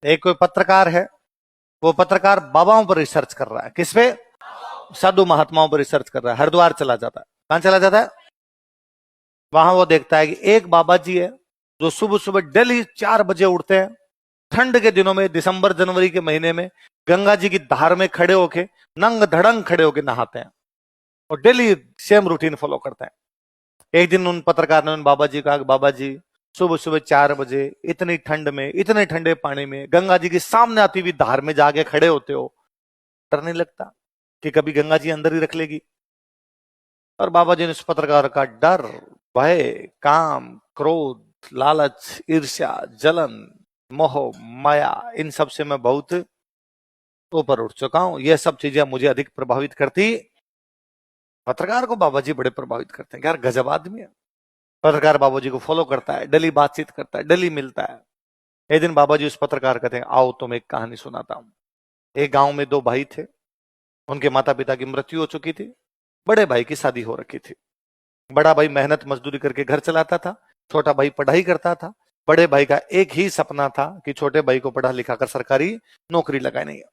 एक कोई पत्रकार है, वो पत्रकार बाबाओं पर रिसर्च कर रहा है। किस पे? साधु महात्माओं पर रिसर्च कर रहा है। हरिद्वार चला जाता है। कहां चला जाता है? वहां वो देखता है कि एक बाबा जी है जो सुबह सुबह डेली 4 बजे उठते हैं, ठंड के दिनों में, दिसंबर जनवरी के महीने में, गंगा जी की धार में खड़े होके नंग धड़ंग खड़े होके नहाते हैं और डेली सेम रूटीन फॉलो करते हैं। एक दिन उन पत्रकार ने उन बाबा जी कहा, बाबा जी सुबह सुबह 4 बजे इतनी ठंड में, इतने ठंडे पानी में, गंगा जी के सामने आती हुई धार में जाके खड़े होते हो, डर नहीं लगता कि कभी गंगा जी अंदर ही रख लेगी? और बाबा जी ने उस पत्रकार का डर, भय, काम, क्रोध, लालच, ईर्ष्या, जलन, मोह, माया, इन सब से मैं बहुत ऊपर उठ चुका हूं। यह सब चीजें मुझे अधिक प्रभावित करती। पत्रकार को बाबा जी बड़े प्रभावित करते हैं। यार गजब आदमी है। पत्रकार बाबा जी को फॉलो करता है, डेली बातचीत करता है, डेली मिलता है। एक दिन बाबा जी उस पत्रकार कहते हैं, आओ तुम एक कहानी सुनाता हूं। एक गांव में 2 भाई थे। उनके माता पिता की मृत्यु हो चुकी थी। बड़े भाई की शादी हो रखी थी। बड़ा भाई मेहनत मजदूरी करके घर चलाता था, छोटा भाई पढ़ाई करता था। बड़े भाई का एक ही सपना था कि छोटे भाई को पढ़ा लिखा कर सरकारी नौकरी लगानी है।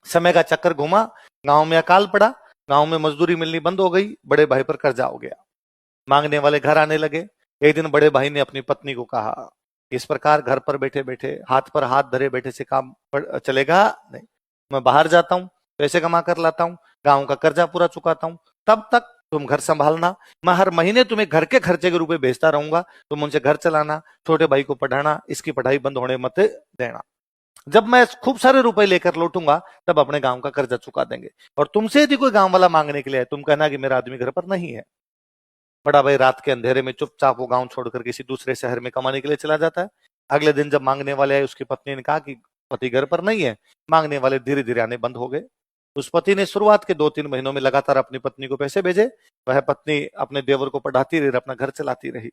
समय का चक्कर घुमा, गांव में अकाल पड़ा, गांव में मजदूरी मिलनी बंद हो गई, बड़े भाई पर कर्जा हो गया, मांगने वाले घर आने लगे। एक दिन बड़े भाई ने अपनी पत्नी को कहा, इस प्रकार घर पर बैठे बैठे, हाथ पर हाथ धरे बैठे से काम चलेगा नहीं। मैं बाहर जाता हूँ, पैसे कमा कर लाता हूँ, गांव का कर्जा पूरा चुकाता हूँ, तब तक तुम घर संभालना। मैं हर महीने तुम्हें घर के खर्चे के रुपए भेजता रहूंगा, तुम उनसे घर चलाना, छोटे भाई को पढ़ाना, इसकी पढ़ाई बंद होने मत देना। जब मैं खूब सारे रुपए लेकर लौटूंगा तब अपने गांव का कर्जा चुका देंगे। और तुमसे यदि कोई गांव वाला मांगने के लिए है, तुम कहना कि मेरा आदमी घर पर नहीं है। बड़ा भाई रात के अंधेरे में चुपचाप वो गांव छोड़कर किसी दूसरे शहर में कमाने के लिए चला जाता है। अगले दिन जब मांगने वाले आए, उसकी पत्नी ने कहा कि पति घर पर नहीं है। मांगने वाले धीरे धीरे आने बंद हो गए। उस पति ने शुरुआत के 2-3 महीनों में लगातार अपनी पत्नी को पैसे भेजे। वह पत्नी अपने देवर को पढ़ाती रही, अपना घर चलाती रही।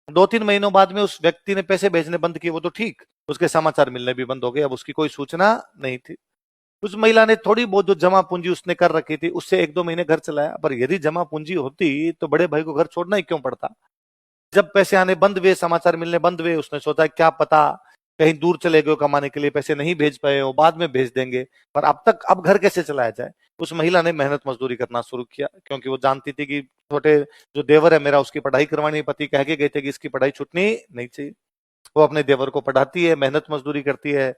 2-3 महीनों बाद में उस व्यक्ति ने पैसे भेजने बंद किए, वो तो ठीक, उसके समाचार मिलने भी बंद हो गए। अब उसकी कोई सूचना नहीं थी। उस महिला ने थोड़ी बहुत जो जमा पूंजी उसने कर रखी थी, उससे 1-2 महीने घर चलाया। पर यदि जमा पूंजी होती तो बड़े भाई को घर छोड़ना ही क्यों पड़ता? जब पैसे आने बंद हुए, समाचार मिलने बंद हुए, उसने सोचा क्या पता कहीं दूर चले गए कमाने के लिए, पैसे नहीं भेज पाए हो, बाद में भेज देंगे। पर अब घर कैसे चलाया जाए? उस महिला ने मेहनत मजदूरी करना शुरू किया, क्योंकि वो जानती थी कि छोटे जो देवर है मेरा, उसकी पढ़ाई करवानी, पति कह के गए थे कि इसकी पढ़ाई छूटनी नहीं चाहिए। वो अपने देवर को पढ़ाती है, मेहनत मजदूरी करती है।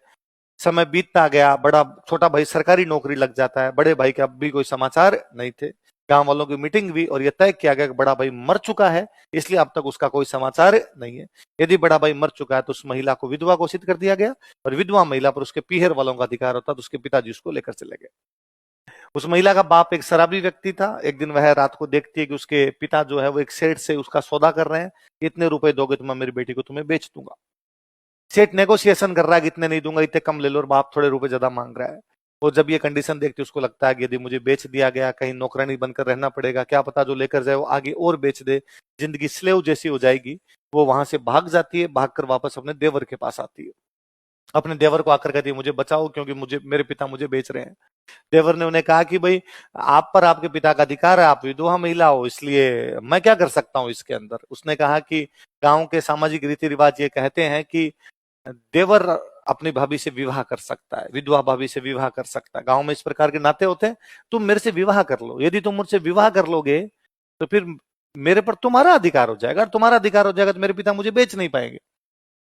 समय बीतता गया, बड़ा छोटा भाई सरकारी नौकरी लग जाता है। बड़े भाई के अब भी कोई समाचार नहीं थे। गांव वालों की मीटिंग हुई और यह तय किया गया कि बड़ा भाई मर चुका है, इसलिए अब तक उसका कोई समाचार नहीं है। यदि बड़ा भाई मर चुका है तो उस महिला को विधवा घोषित कर दिया गया, और विधवा महिला पर उसके पीहर वालों का अधिकार होता, तो उसके पिताजी उसको लेकर चले गए। उस महिला का बाप एक शराबी व्यक्ति था। एक दिन वह रात को देखती है कि उसके पिता जो है वो एक सेठ से उसका सौदा कर रहे हैं, इतने रुपए दोगे तो मैं मेरी बेटी को तुम्हें बेच दूंगा। सेठ नेगोशिएशन कर रहा है कि इतने नहीं दूंगा, इतने कम ले लो, और बाप थोड़े रुपए ज्यादा मांग रहा है। वो जब ये कंडीशन देखती है, उसको लगता है कि यदि मुझे बेच दिया गया, कहीं नौकरानी बनकर रहना पड़ेगा, क्या पता जो लेकर जाए वो आगे और बेच दे, जिंदगी स्लेव जैसी हो जाएगी। वो वहां से भाग जाती है, भागकर वापस अपने देवर के पास आती है। अपने देवर को आकर कहती है, मुझे बचाओ, क्योंकि मुझे मेरे पिता मुझे बेच रहे हैं। देवर ने उन्हें कहा कि भाई आप पर आपके पिता का अधिकार है, आप विधवा महिला हो, इसलिए मैं क्या कर सकता हूं इसके अंदर। उसने कहा कि गांव के सामाजिक रीति रिवाज ये कहते हैं कि देवर अपनी भाभी से विवाह कर सकता है, विधवा भाभी से विवाह कर सकता है। गांव में इस प्रकार के नाते होते हैं। तुम मेरे से विवाह कर लो, यदि तुम मुझसे विवाह कर लोगे तो फिर मेरे पर तुम्हारा अधिकार हो जाएगा, और तुम्हारा अधिकार हो जाएगा तो मेरे पिता मुझे बेच नहीं पाएंगे।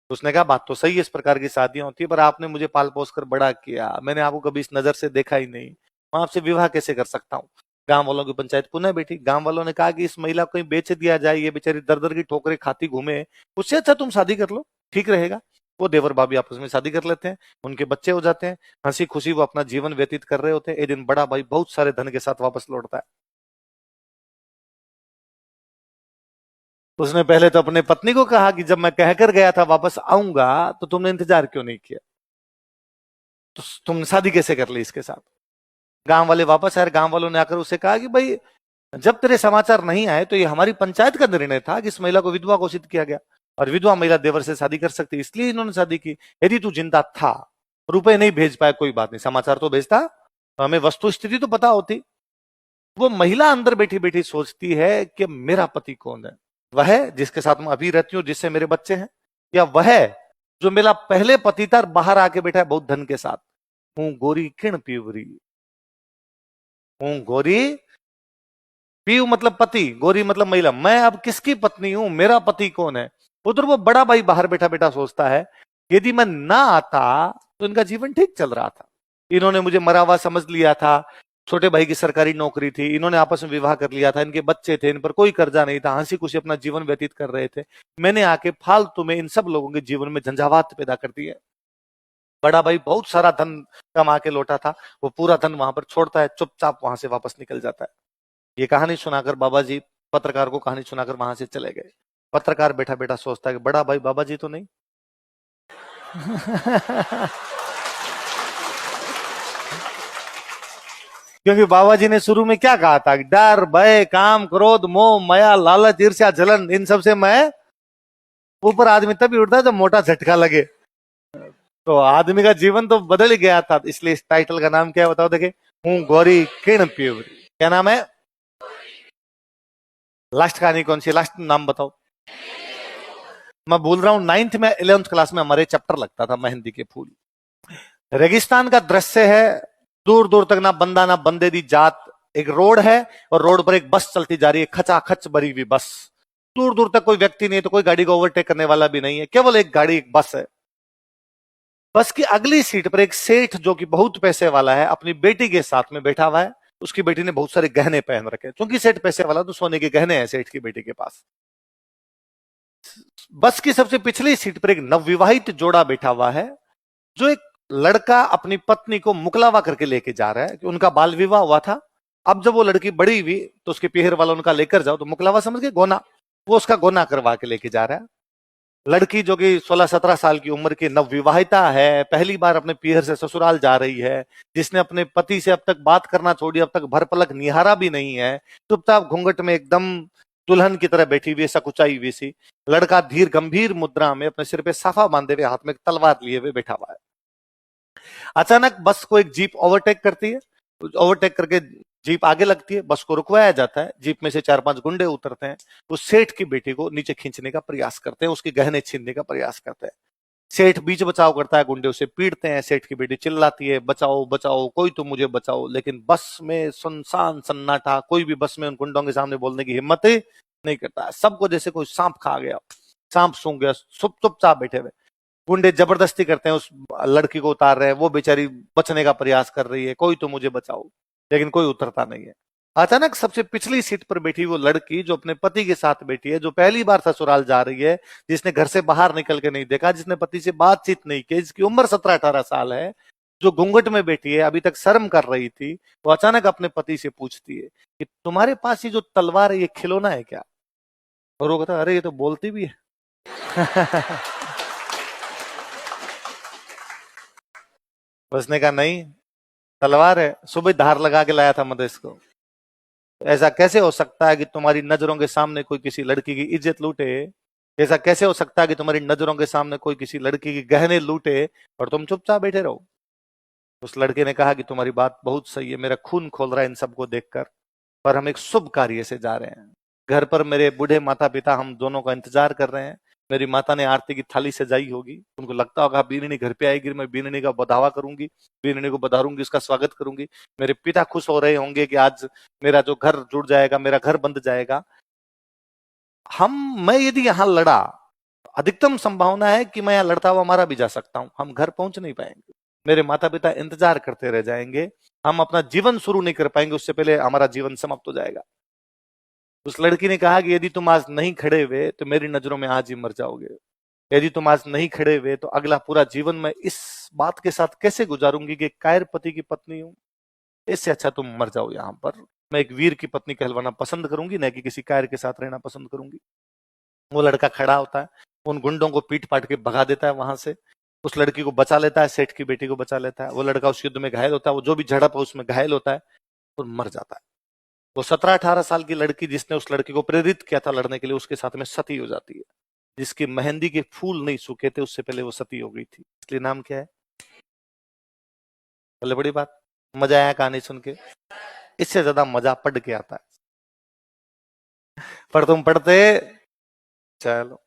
उसने कहा बात तो सही है, इस प्रकार की शादियां होती है, पर आपने मुझे पाल पोस कर बड़ा किया, मैंने आपको कभी इस नजर से देखा ही नहीं, मैं आपसे विवाह कैसे कर सकता हूँ। गांव वालों की पंचायत पुनः बैठी। गांव वालों ने कहा कि इस महिला को कहीं बेच दिया जाए, ये बेचारी दर दर की ठोकरें खाती घूमे, उससे अच्छा तुम शादी कर लो, ठीक रहेगा। वो देवर भाभी आपस में शादी कर लेते हैं, उनके बच्चे हो जाते हैं, हंसी खुशी वो अपना जीवन व्यतीत कर रहे होते हैं। एक दिन बड़ा भाई बहुत सारे धन के साथ वापस लौटता है। उसने पहले तो अपने पत्नी को कहा कि जब मैं कहकर गया था वापस आऊंगा तो तुमने इंतजार क्यों नहीं किया, तो तुमने शादी कैसे कर ली इसके साथ। गांव वाले वापस आए, गांव वालों ने आकर उसे कहा कि भाई जब तेरे समाचार नहीं आए तो ये हमारी पंचायत का निर्णय था कि इस महिला को विधवा घोषित किया गया, और विधवा महिला देवर से शादी कर सकती, इसलिए इन्होंने शादी की। यदि तू जिंदा था, रुपए नहीं भेज पाया, कोई बात नहीं, समाचार तो भेजता तो हमें वस्तु स्थिति तो पता होती। वो महिला अंदर बैठी बैठी सोचती है कि मेरा पति कौन है, वह जिसके साथ मैं अभी रहती हूँ, जिससे मेरे बच्चे हैं, या वह जो मेरा पहले पति था बाहर आके बैठा है बहुत धन के साथ। हूं गोरी किण पीवरी, हूं गोरी, पीव मतलब पति, गोरी मतलब महिला, मैं अब किसकी पत्नी हूं, मेरा पति कौन है। उधर वो बड़ा भाई बाहर बैठा बैठा सोचता है यदि मैं ना आता तो इनका जीवन ठीक चल रहा था। इन्होंने मुझे मरा हुआ समझ लिया था, छोटे भाई की सरकारी नौकरी थी, इन्होंने आपस में विवाह कर लिया था, इनके बच्चे थे, इन पर कोई कर्जा नहीं था, हंसी खुशी अपना जीवन व्यतीत कर रहे थे। मैंने आके फालतू में इन सब लोगों के जीवन में झंझावात पैदा कर दी है। बड़ा भाई बहुत सारा धन कमा के लौटा था, वो पूरा धन वहां पर छोड़ता है, चुपचाप वहां से वापस निकल जाता है। ये कहानी सुनाकर बाबा जी पत्रकार को कहानी सुनाकर वहां से चले गए। पत्रकार बैठा बैठा सोचता है कि बड़ा भाई बाबा जी तो नहीं। क्योंकि बाबा जी ने शुरू में क्या कहा था, डर भय काम क्रोध मोह माया लालच ईर्ष्या जलन, इन सब से मैं ऊपर आदमी तभी उठता है जब मोटा झटका लगे। तो आदमी का जीवन तो बदल ही गया था, इसलिए इस टाइटल का नाम क्या है बताओ। देखे, हूं गौरी किरण प्योरी, क्या नाम है। लास्ट कहानी कौन सी, लास्ट नाम बताओ। मैं बोल रहा हूं 9th में 11th क्लास में हमारे चैप्टर लगता था मेहंदी के फूल। रेगिस्तान का दृश्य है, दूर दूर तक ना बंदा ना बंदे दी जात, एक रोड है और रोड पर एक बस चलती जा रही है, खचाखच भरी हुई बस। दूर दूर तक कोई व्यक्ति नहीं है, तो कोई गाड़ी को ओवरटेक करने वाला भी नहीं है, केवल एक गाड़ी एक बस है। बस की अगली सीट पर एक सेठ जो कि बहुत पैसे वाला है अपनी बेटी के साथ में बैठा हुआ है। उसकी बेटी ने बहुत सारे गहने पहन रखे, क्योंकि सेठ पैसे वाला तो सोने के गहने हैं सेठ की बेटी के पास। बस की सबसे पिछली सीट पर एक नवविवाहित जोड़ा बैठा हुआ है, जो एक लड़का अपनी पत्नी को मुकलावा करके लेके जा रहा है कि उनका बाल विवाह हुआ था। अब जब वो लड़की बड़ी हुई तो उसके पीहर वाला उनका लेकर जाओ, तो मुकलावा समझ के गोना, वो उसका गोना करवा के लेके जा रहा है। लड़की जो कि 16-17 साल की उम्र की नवविवाहिता है, पहली बार अपने पीहर से ससुराल जा रही है, जिसने अपने पति से अब तक बात करना छोड़ी, अब तक भर पलक निहारा भी नहीं है, चुपचाप घूंघट में एकदम दुल्हन की तरह बैठी हुई, सकुचाई हुई सी। लड़का धीर गंभीर मुद्रा में अपने सिर पे साफा बांधे हुए, हाथ में तलवार लिए हुए बैठा हुआ है। अचानक बस को एक जीप ओवरटेक करती है, ओवरटेक करके जीप आगे लगती है, बस को रुकवाया जाता है, जीप में से 4-5 गुंडे उतरते हैं, उस सेठ की बेटी को नीचे खींचने का प्रयास करते हैं, उसके गहने छीनने का प्रयास करते हैं। सेठ बीच बचाव करता है, गुंडे उसे पीटते हैं, सेठ की बेटी चिल्लाती है बचाओ बचाओ कोई तो मुझे बचाओ, लेकिन बस में सुनसान सन्नाटा, कोई भी बस में उन गुंडों के सामने बोलने की हिम्मत ही नहीं करता। सबको जैसे कोई सांप खा गया, सांप सूंघ गया, चुपचाप बैठे हुए। गुंडे जबरदस्ती करते हैं, उस लड़की को उतार रहे हैं, वो बेचारी बचने का प्रयास कर रही है, कोई तो मुझे बचाओ, लेकिन कोई उतरता नहीं है। अचानक सबसे पिछली सीट पर बैठी वो लड़की जो अपने पति के साथ बैठी है, जो पहली बार ससुराल जा रही है, जिसने घर से बाहर निकल के नहीं देखा, जिसने पति से बातचीत नहीं की, जिसकी उम्र 17-18 साल है, जो घूंघट में बैठी है, अभी तक शर्म कर रही थी, वो अचानक अपने पति से पूछती है कि तुम्हारे पास ये जो तलवार है ये खिलौना है क्या। और वो कहता अरे ये तो बोलती भी है। उसने कहा नहीं, तलवार है, सुबह धार लगा के लाया था मदेश को। ऐसा कैसे हो सकता है कि तुम्हारी नजरों के सामने कोई किसी लड़की की इज्जत लूटे, ऐसा कैसे हो सकता है कि तुम्हारी नजरों के सामने कोई किसी लड़की की गहने लूटे और तुम चुपचाप बैठे रहो। उस लड़के ने कहा कि तुम्हारी बात बहुत सही है, मेरा खून खोल रहा है इन सबको देखकर, पर हम एक शुभ कार्य से जा रहे हैं। घर पर मेरे बूढ़े माता पिता हम दोनों का इंतजार कर रहे हैं। मेरी माता ने आरती की थाली सजाई होगी, उनको लगता होगा बीननी घर पे आएगी, मैं बीननी का बधावा करूंगी, बीननी को बधारूंगी, उसका स्वागत करूंगी। मेरे पिता खुश हो रहे होंगे कि आज मेरा जो घर जुड़ जाएगा, मेरा घर बंध जाएगा। मैं यदि यहां लड़ा, अधिकतम संभावना है कि मैं यहां लड़ता हुआ मारा भी जा सकता हूं, हम घर पहुंच नहीं पाएंगे, मेरे माता पिता इंतजार करते रह जाएंगे, हम अपना जीवन शुरू नहीं कर पाएंगे, उससे पहले हमारा जीवन समाप्त हो जाएगा। उस लड़की ने कहा कि यदि तुम आज नहीं खड़े हुए तो मेरी नजरों में आज ही मर जाओगे, यदि तुम आज नहीं खड़े हुए तो अगला पूरा जीवन मैं इस बात के साथ कैसे गुजारूंगी कि कायर पति की पत्नी हूं। इससे अच्छा तुम मर जाओ यहां पर, मैं एक वीर की पत्नी कहलवाना पसंद करूंगी, न कि किसी कायर के साथ रहना पसंद करूंगी। वो लड़का खड़ा होता है, उन गुंडों को पीट पाट के भगा देता है वहां से, उस लड़की को बचा लेता है, सेठ की बेटी को बचा लेता है। वो लड़का उस युद्ध में घायल होता है, वो जो भी झड़प है उसमें घायल होता है और मर जाता है। वो 17-18 साल की लड़की जिसने उस लड़की को प्रेरित किया था लड़ने के लिए, उसके साथ में सती हो जाती है। जिसकी मेहंदी के फूल नहीं सूखे थे उससे पहले वो सती हो गई थी, इसलिए नाम क्या है। बोले बड़ी बात, मजा आया कहानी सुन के। इससे ज्यादा मजा पढ़ के आता है, पर तुम पढ़ते चलो।